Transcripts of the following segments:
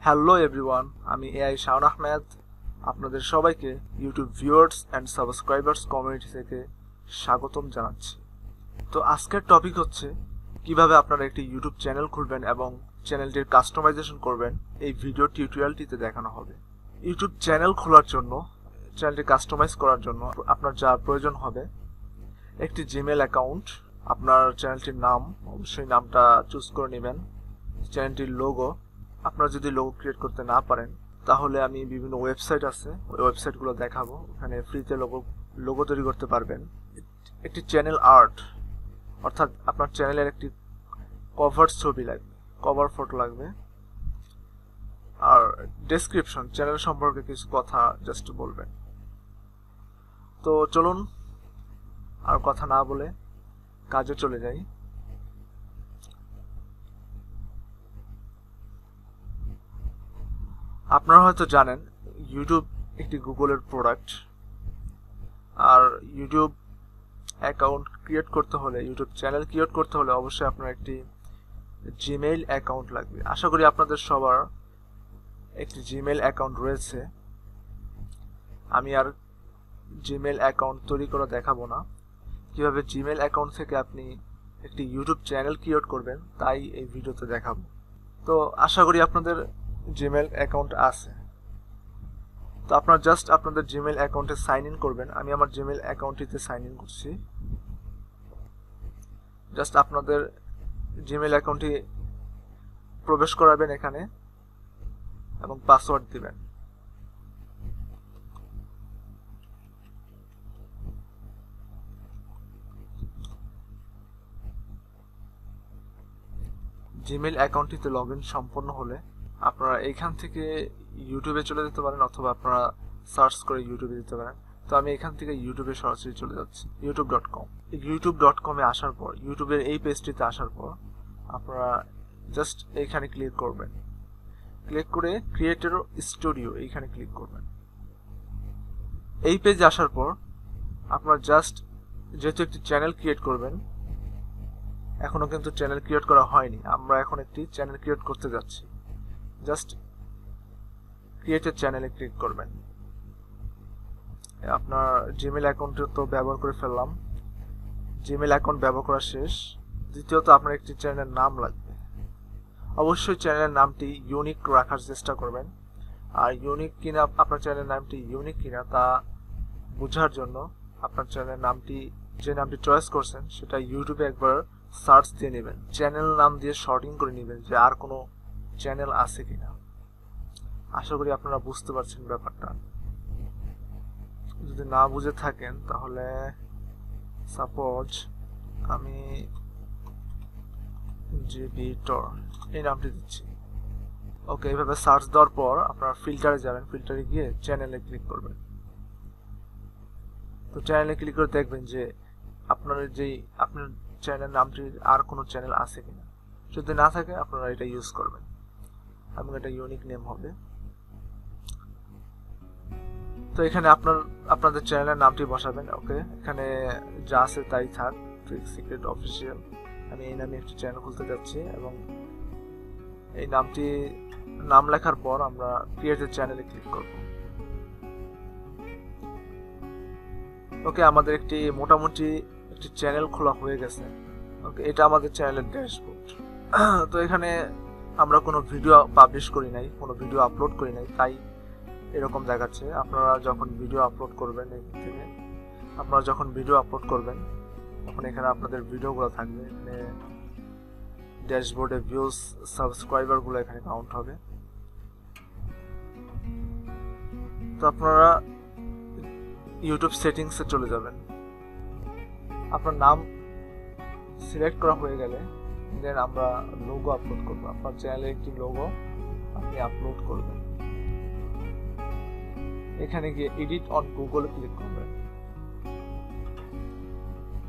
Hello everyone, আমি AI Shaon Ahmed. আপনাদের সবাইকে YouTube viewers and subscribers community থেকে স্বাগতম জানাচ্ছি। তো আজকের টপিক হচ্ছে কিভাবে আপনারা একটি ইউটিউব চ্যানেল খুলবেন এবং চ্যানেলটির কাস্টমাইজেশন করবেন। এই ভিডিও টিউটোরিয়ালটিতে দেখানো হবে। ইউটিউব চ্যানেল খোলার জন্য, চ্যানেলটি কাস্টমাইজ করার জন্য আপনার যা প্রয়োজন হবে একটি জিমেল অ্যাকাউন্ট, আপনার চ্যানেলটির নাম, অবশ্যই নামটা চুজ করে নেবেন, চ্যানেলটির লোগো। আপনারা যদি লোগো ক্রিয়েট করতে না পারেন তাহলে আমি বিভিন্ন ওয়েবসাইট আছে, ওই ওয়েবসাইটগুলো দেখাবো, ওখানে ফ্রিতে লোগো তৈরি করতে পারবেন। একটি চ্যানেল আর্ট, অর্থাৎ আপনার চ্যানেলের একটি কভার ছবি লাগবে, কভার ফটো লাগবে। আর ডেসক্রিপশন, চ্যানেল সম্পর্কে কিছু কথা জাস্ট বলবেন। তো চলুন আর কথা না বলে কাজে চলে যাই। আপনারা হয়তো জানেন ইউটিউব একটি গুগলের প্রোডাক্ট। আর ইউটিউব অ্যাকাউন্ট ক্রিয়েট করতে হলে, ইউটিউব চ্যানেল ক্রিয়েট করতে হলে অবশ্যই আপনার একটি জিমেইল অ্যাকাউন্ট লাগবে। আশা করি আপনাদের সবার একটি জিমেইল অ্যাকাউন্ট রয়েছে। আমি আর জিমেইল অ্যাকাউন্ট তৈরি করে দেখাবো না, কিভাবে জিমেইল অ্যাকাউন্ট থেকে আপনি একটি ইউটিউব চ্যানেল ক্রিয়েট করবেন তাই এই ভিডিওতে দেখাবো। তো আশা করি আপনাদের জিমেইল অ্যাকাউন্ট আছে। তো আপনারা জাস্ট আপনাদের জিমেইল অ্যাকাউন্টে সাইন ইন করবেন। আমি আমার জিমেইল অ্যাকাউন্টটিতে সাইন ইন করছি। জাস্ট আপনাদের জিমেইল অ্যাকাউন্টটি প্রবেশ করাবেন এখানে এবং পাসওয়ার্ড দিবেন। জিমেইল অ্যাকাউন্টটিতে লগ ইন সম্পন্ন হলে আপনারা এখান থেকে ইউটিউবে চলে যেতে পারেন, অথবা আপনারা সার্চ করে ইউটিউবে দিতে পারেন। তো আমি এখান থেকে ইউটিউবে সরাসরি চলে যাচ্ছি, youtube.com। youtube.com-এ আসার পর, ইউটিউবের এই পেজটিতে আসার পর আপনারা জাস্ট এইখানে ক্লিক করবেন। ক্লিক করে ক্রিয়েটর স্টুডিও এইখানে ক্লিক করবেন। এই পেজে আসার পর আপনারা জাস্ট, যেহেতু একটি চ্যানেল ক্রিয়েট করবেন, এখনো কিন্তু চ্যানেল ক্রিয়েট করা হয়নি, আমরা এখন একটি চ্যানেল ক্রিয়েট করতে যাচ্ছি। জাস্ট ক্রিয়েটেড চ্যানেলে ক্লিক করবেন। আপনার জিমেইল অ্যাকাউন্ট তো ব্যবহার করে ফেললাম, জিমেইল অ্যাকাউন্ট ব্যবহার করা শেষ। দ্বিতীয়ত আপনার একটি চ্যানেলের নাম লাগবে। অবশ্যই চ্যানেলের নামটি ইউনিক রাখার চেষ্টা করবেন। আর ইউনিক কিনা, আপনার চ্যানেলের নামটি ইউনিক কিনা তা বোঝার জন্য আপনার চ্যানেলের নামটি, যে নামটি চয়েস করছেন সেটা ইউটিউবে একবার সার্চ দিয়ে নেবেন। চ্যানেল নাম দিয়ে শর্টিং করে নেবেন যে আর কোনো চ্যানেল আছে কিনা। আশা করি আপনারা বুঝতে পারছেন ব্যাপারটা। যদি না বুঝে থাকেন তাহলে সাপোজ আমি জিবিটর এই নামটি দিচ্ছি। ওকে, এইভাবে সার্চ দেওয়ার পর আপনারা ফিল্টারে যাবেন, ফিল্টারে গিয়ে চ্যানেলে ক্লিক করবেন। তো চ্যানেলে ক্লিক করে দেখবেন যে আপনার চ্যানেল নামটির আর কোনো চ্যানেল আছে কিনা। যদি না থাকে আপনারা এটা ইউজ করবেন এবং এটা ইউনিক নেম হবে। তো এখানে আপনাদের চ্যানেলের নামটি বসাবেন। ওকে, এখানে যা আছে তাই থাক, ট্রিক সিক্রেট অফিসিয়াল। আমি এই নামে একটি চ্যানেল খুলতে যাচ্ছি এবং এই নাম লেখার পর আমরা ক্রিয়েটেড চ্যানেলে ক্লিক করব। ওকে, আমাদের মোটামুটি একটি চ্যানেল খোলা হয়ে গেছে। ওকে, এটা আমাদের চ্যানেলের ড্যাশবোর্ড। তো এখানে আমরা কোনো ভিডিও পাবলিশ করি নাই, কোনো ভিডিও আপলোড করি নাই, তাই এরকম দেখাচ্ছে। আপনারা যখন ভিডিও আপলোড করবেন, তখন এখানে আপনাদের ভিডিওগুলো থাকবে। এখানে ড্যাশবোর্ডে ভিউজ, সাবস্ক্রাইবারগুলো এখানে কাউন্ট হবে। তো আপনারা ইউটিউব সেটিংসে চলে যাবেন। আপনার নাম সিলেক্ট করা হয়ে গেলে দেন আমরা লোগো আপলোড করব। আপনার চ্যানেলে একটি লোগো আপনি আপলোড করবেন। এখানে গিয়ে এডিট অন গুগলে ক্লিক করবেন।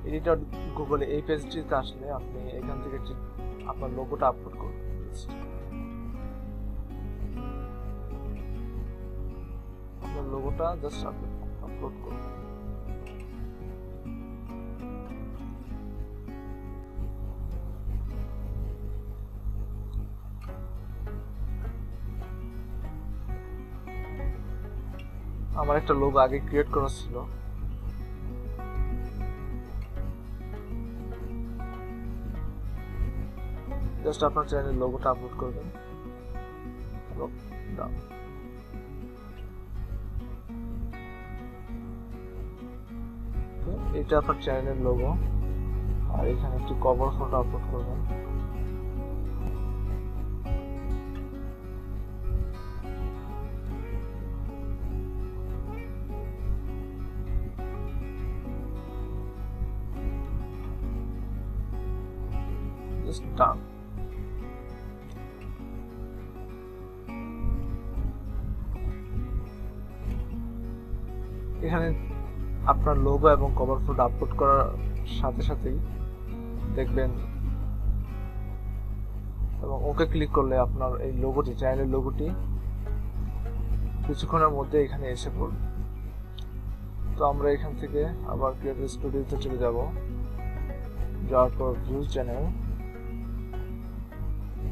এডিট অন গুগলে এই পেজটিতে আসলে আপনি এখান থেকে আপনার লোগোটা আপলোড করবেন। আপনার লোগোটা জাস্ট আপলোড করবেন। আমার একটা লোগো আগে ক্রিয়েট করা ছিল, জাস্ট আপনার চ্যানেলের লোগোটা আপলোড করবেন। এটা আপনার চ্যানেলের লোগো, আর এখানে একটি কভার ফটো আপলোড করবেন। Just done. এখানে আপনার লোগো এবং কভার ফটো আপলোড করার সাথে সাথেই দেখবেন এবং ওকে ক্লিক করলে আপনার এই লোগোটি, চ্যানেলের লোগোটি কিছুক্ষণের মধ্যে এখানে এসে পড়বে। তো আমরা এখান থেকে আবার ক্রিয়েটর স্টুডিওতে চলে যাব, যাওয়ার পর ভিউ চ্যানেল।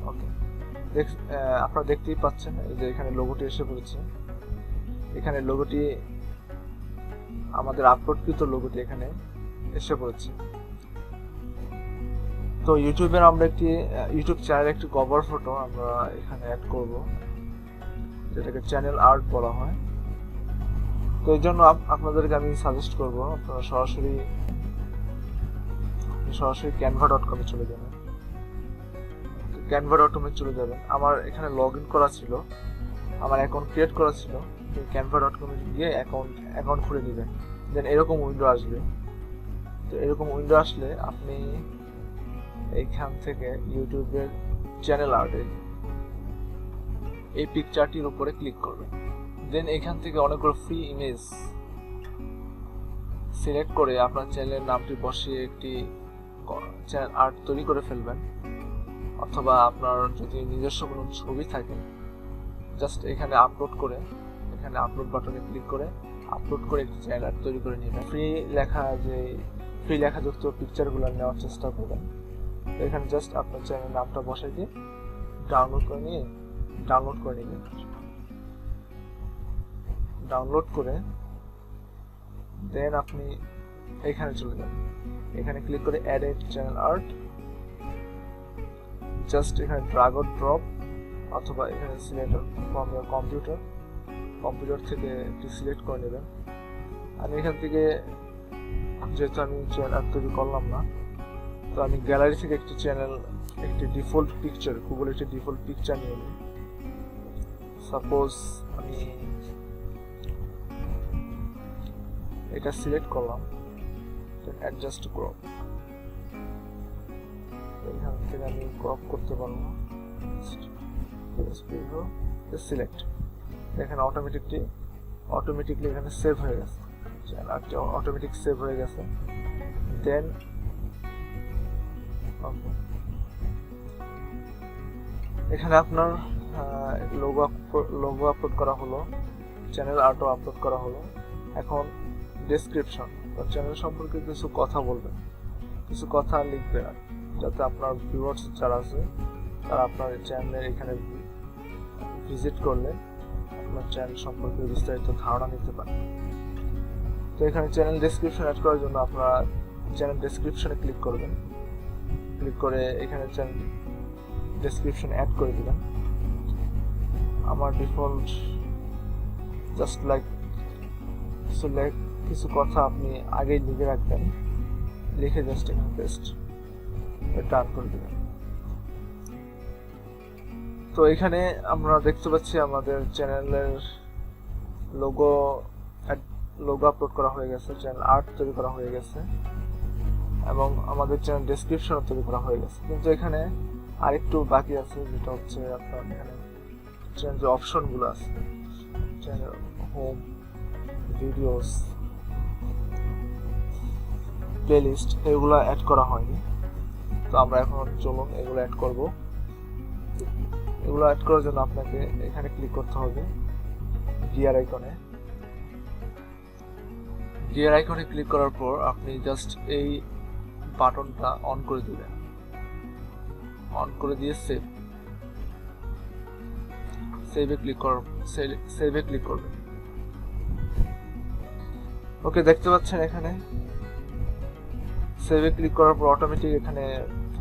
ওকে, আপনারা দেখতেই পাচ্ছেন এই যে এখানে লোগোটি এসে পড়েছে। এখানে লোগোটি, আমাদের আপলোডকৃত লোগোটি এখানে এসে পড়েছে। তো ইউটিউবের আমরা একটি ইউটিউব চ্যানেল একটি কভার ফটো আমরা এখানে অ্যাড করব, যেটাকে চ্যানেল আর্ট বলা হয়। তো এই জন্য আপনাদেরকে আমি সাজেস্ট করব আপনারা সরাসরি canva.com এ চলে যাবেন। canva.com এ চলে যাবেন। আমার এখানে লগ ইন করা ছিল, আমার অ্যাকাউন্ট ক্রিয়েট করা ছিল। canva.com এ গিয়ে অ্যাকাউন্ট খুলে নেবেন। দেন এরকম উইন্ডো আসবে। তো এরকম উইন্ডো আসলে আপনি এইখান থেকে ইউটিউবের চ্যানেল আর্টে এই পিকচারটির উপরে ক্লিক করবেন। দেন এখান থেকে অনেকগুলো ফ্রি ইমেজ সিলেক্ট করে আপনার চ্যানেলের নামটি বসিয়ে একটি চ্যানেল আর্ট তৈরি করে ফেলবেন। অথবা আপনার যদি নিজস্ব কোনো ছবি থাকে, জাস্ট এখানে আপলোড করে, এখানে আপলোড বাটনে ক্লিক করে আপলোড করে একটি চ্যানেল আর্ট তৈরি করে নেবেন। ফ্রি লেখাযুক্ত পিকচারগুলো নেওয়ার চেষ্টা করবেন। এখানে জাস্ট আপনার চ্যানেল নামটা বসাই দিয়ে ডাউনলোড করে নেবেন। ডাউনলোড করে দেন আপনি এখানে চলে যাবেন। এখানে ক্লিক করে add a channel art, just এখানে ড্র্যাগ অর ড্রপ, অথবা এখানে সিলেক্ট ফ্রম ইওর কম্পিউটার থেকে একটি সিলেক্ট করে নেবেন। আমি এখান থেকে, যেহেতু আমি চ্যানেল আর্ট তৈরি করলাম না, তো আমি গ্যালারি থেকে একটি ডিফল্ট পিকচার, গুগল একটি ডিফল্ট পিকচার নিয়ে নিই। সাপোজ আমি এটা সিলেক্ট করলাম, অ্যাডজাস্ট ক্রপ, এখান থেকে আমি ক্রপ করতে পারবো। সিলেক্ট, দেখেন অটোমেটিকলি এখানে সেভ হয়ে গেছে, অটোমেটিক সেভ হয়ে গেছে। দেন এখানে আপনার লোগো আপলোড করা হলো, চ্যানেল আর্টও আপলোড করা হলো। এখন ডেসক্রিপশন, চ্যানেল সম্পর্কে কিছু কথা বলবেন, কিছু কথা লিখবেন, যাতে আপনার ভিউয়ার্স যারা আছে তারা আপনার চ্যানেলের এখানে ভিজিট করলে আপনার চ্যানেল সম্পর্কে বিস্তারিত ধারণা নিতে পারেন। তো এখানে চ্যানেল ডেসক্রিপশন অ্যাড করার জন্য আপনারা চ্যানেল ডেসক্রিপশনে ক্লিক করবেন। ক্লিক করে এখানে চ্যানেল ডেসক্রিপশন অ্যাড করে দিবেন। আমার ডিফল্ট জাস্ট লাইক কিছু কথা আপনি আগেই লিখে রাখবেন, লিখে জাস্ট এখানে পেস্ট ডান করে দিবেন। তো এখানে আমরা দেখতে পাচ্ছি আমাদের চ্যানেলের লোগো আপলোড করা হয়ে গেছে, চ্যানেল আর্ট তৈরি করা হয়ে গেছে, এবং আমাদের চ্যানেল ডেসক্রিপশনও তৈরি করা হয়ে গেছে। কিন্তু এখানে আরেকটু বাকি আছে, যেটা হচ্ছে আপনার এখানে চ্যানেল যে অপশনগুলো আছে, চ্যানেল হোম, ভিডিওস, প্লেলিস্ট, এগুলো অ্যাড করা হয়নি। তো আমরা এখন চলুন এগুলো অ্যাড করব। এগুলো অ্যাড করার জন্য আপনাকে এখানে ক্লিক করতে হবে গিয়ার আইকনে ক্লিক করার পর আপনি জাস্ট এই বাটনটা অন করে দিবেন। অন করে দিয়ে সেভে ক্লিক করবেন। ওকে, দেখতে পাচ্ছেন এখানে সেভে ক্লিক করার পর অটোমেটিক এখানে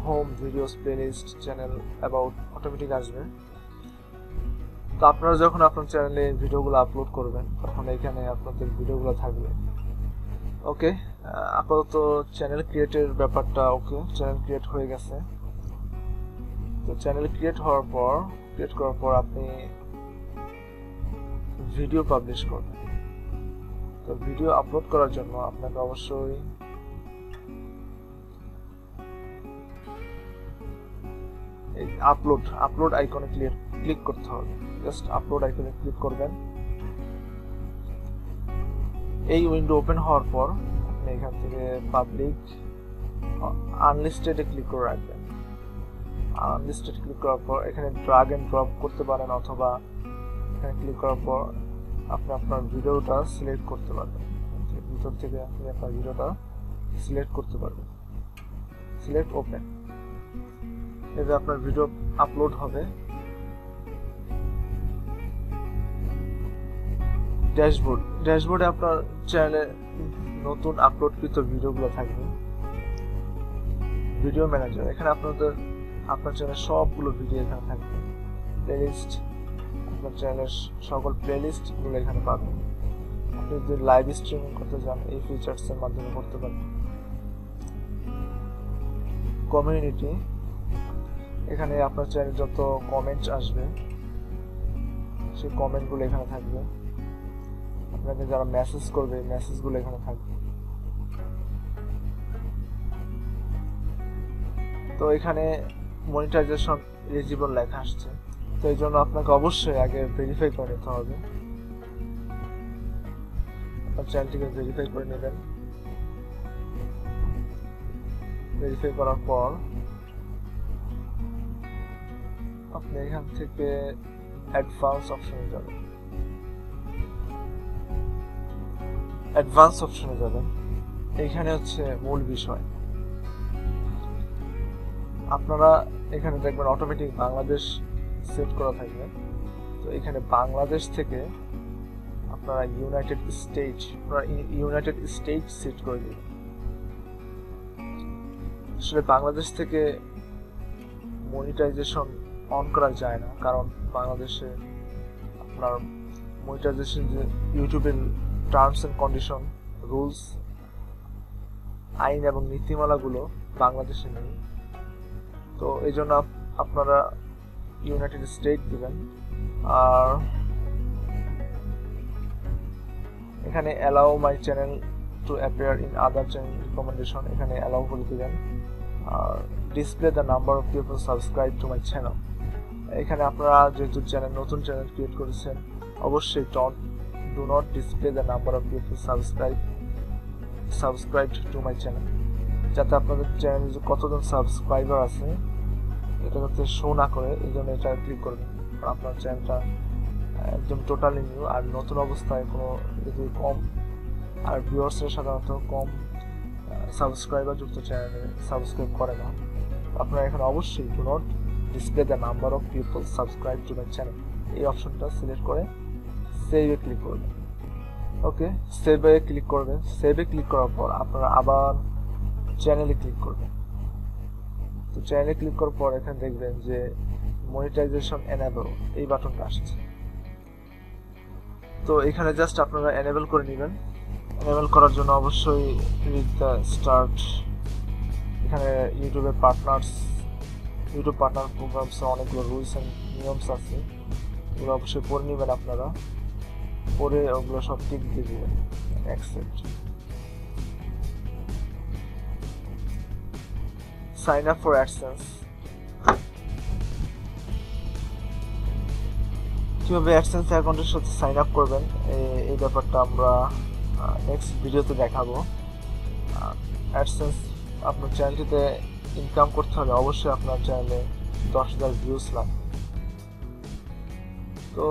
home, videos, playlist, channel, about automatic আসবে। তো আপনারা যখন আপনার চ্যানেলে ভিডিওগুলো আপলোড করবেন তখন এখানে আপনাদের ভিডিওগুলো থাকবে। ওকে, আপাতত চ্যানেল ক্রিয়েটের ব্যাপারটা ওকে, চ্যানেল ক্রিয়েট হয়ে গেছে। তো চ্যানেল ক্রিয়েট করার পর আপনি ভিডিও পাবলিশ করবেন। তো ভিডিও আপলোড করার জন্য আপনাকে অবশ্যই এই আপলোড আইকনে ক্লিক করতে হবে। জাস্ট আপলোড আইকনে ক্লিক করবেন। এই উইন্ডো ওপেন হওয়ার পর আপনি এখান থেকে পাবলিক আনলিস্টেডে ক্লিক করে রাখবেন। আনলিস্টেড ক্লিক করার পর এখানে ড্রাগ এন্ড ড্রপ করতে পারেন, অথবা এখানে ক্লিক করার পর আপনি আপনার ভিডিওটা সিলেক্ট করতে পারবেন। ভিতর থেকে আপনি আপনার ভিডিওটা সিলেক্ট করতে পারবেন। সিলেক্ট ওপেন, এতে আপনার ভিডিও আপলোড হবে। ড্যাশবোর্ডে আপনার চ্যানেলে নতুন আপলোডকৃত ভিডিওগুলো থাকবে। ভিডিও ম্যানেজার, এখানে আপনার চ্যানেলের সবগুলো ভিডিও এখানে থাকবে। প্লেলিস্ট, আপনার চ্যানেলের সকল প্লেলিস্টগুলো এখানে পাবেন। আপনি যদি লাইভ স্ট্রিমিং করতে চান এই ফিচার্সের মাধ্যমে করতে পারবেন। কমিউনিটি, এখানে আপনার চ্যানেলে যত কমেন্টস আসবে সেই কমেন্টগুলো এখানে থাকবে। আপনাকে যারা মেসেজ করবে এই মেসেজগুলো এখানে থাকবে। তো এখানে মনিটাইজেশন এলিজিবল লেখা আসছে, তো এই জন্য আপনাকে অবশ্যই আগে ভেরিফাই করে নিতে হবে। আপনার চ্যানেলটিকে ভেরিফাই করে নেবেন। ভেরিফাই করার পর আপনি এখান থেকে অ্যাডভান্স অপশনে যাবেন। এইখানে হচ্ছে মূল বিষয়। আপনারা এখানে দেখবেন অটোমেটিক বাংলাদেশ সেট করা থাকবে। তো এখানে বাংলাদেশ থেকে আপনারা ইউনাইটেড স্টেট সেট করে দিবেন। আসলে বাংলাদেশ থেকে মনিটাইজেশন অন করা যায় না, কারণ বাংলাদেশে আপনার মনিটাইজেশন যে ইউটিউবের টার্মস এন্ড কন্ডিশন, রুলস, আইন এবং নীতিমালাগুলো বাংলাদেশে নেই। তো এই জন্য আপনারা ইউনাইটেড স্টেট দিবেন। আর এখানে allow my channel to appear in other channel recommendation, এখানে অ্যালাউ করে দিবেন। আর display the number of people subscribe to my channel, এখানে আপনারা যেহেতু নতুন চ্যানেল ক্রিয়েট করেছেন অবশ্যই do not display the number of people subscribed to my channel, যাতে আপনাদের চ্যানেলে যে কতজন সাবস্ক্রাইবার আছে এটা যাতে শো না করে, এই জন্য এটা ক্লিক করবেন। আপনার চ্যানেলটা একদম টোটালি নিউ, আর নতুন অবস্থায় কোনো যদি কম, আর ভিউয়ার্সের সাধারণত কম সাবস্ক্রাইবার যুক্ত চ্যানেলে সাবস্ক্রাইব করে না। আপনারা এখানে অবশ্যই do not display the number of people subscribe to my channel এই অপশনটা সিলেক্ট করে সেভে ক্লিক করবেন। ওকে, সেভে ক্লিক করবেন। সেভে ক্লিক করার পর আপনারা আবার চ্যানেলে ক্লিক করবেন। তো চ্যানেলে ক্লিক করার পর এখানে দেখবেন যে মনিটাইজেশন এনেবল এই বাটনটা আসছে। তো এখানে জাস্ট আপনারা এনেবল করে নেবেন। এনেবল করার জন্য অবশ্যই রিড দ্য স্টার্ট, এখানে ইউটিউব পার্টনার প্রোগ্রামস অনেকগুলো রুলস এন্ড নিয়মস আছে, এগুলো অবশ্যই পড়ে নেবেন। আপনারা পরে ওগুলো সব টিক দিয়ে দিবেন। Accept, sign up for AdSense, কিভাবে অ্যাডসেন্স অ্যাকাউন্টের সাথে সাইন আপ করবেন এই ব্যাপারটা আমরা নেক্সট ভিডিওতে দেখাবো। অ্যাডসেন্স আপনার চ্যানেলটিতে ইনকাম করতে হলে অবশ্যই আপনার চ্যানেলে 10,000 ভিউজ লাগবে। তো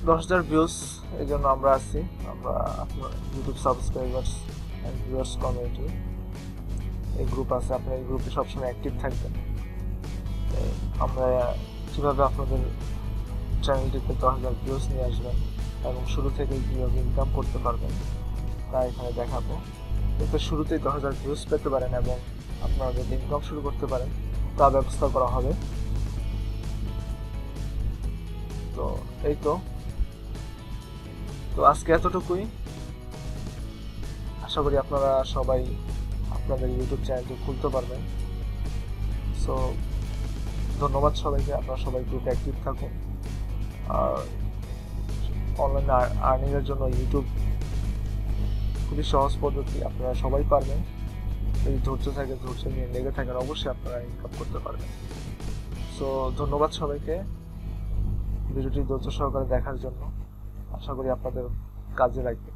10,000 ভিউজ এই জন্য আমরা আছি, আমরা আপনার YouTube subscribers and viewers community এই গ্রুপ আছে, আপনার এই গ্রুপে সবসময় অ্যাক্টিভ থাকবেন। আমরা কীভাবে আপনাদের চ্যানেলটিতে 10,000 ভিউজ নিয়ে আসবেন এবং শুরু থেকে কীভাবে ইনকাম করতে পারবেন তা এখানে দেখাবো। কিন্তু শুরুতেই 10,000 ভিউজ পেতে পারেন এবং আপনারা যদি ইনকাম শুরু করতে পারেন তা ব্যবস্থা করা হবে। তো এই তো আজকে এতটুকুই। আশা করি আপনারা সবাই আপনাদের ইউটিউব চ্যানেলটি খুলতে পারবেন। সো ধন্যবাদ সবাইকে, আপনারা সবাই গ্রুপে অ্যাক্টিভ থাকুন। আর অনলাইনে আর্নিংয়ের জন্য ইউটিউব খুবই সহজ পদ্ধতি, আপনারা সবাই পারবেন। যদি ধৈর্য থাকে, ধৈর্য নিয়ে লেগে থাকেন, অবশ্যই আপনারা ইনকাম করতে পারবেন। সো ধন্যবাদ সবাইকে ভিডিওটি ধৈর্য সহকারে দেখার জন্য। আশা করি আপনাদের কাজে লাগবে।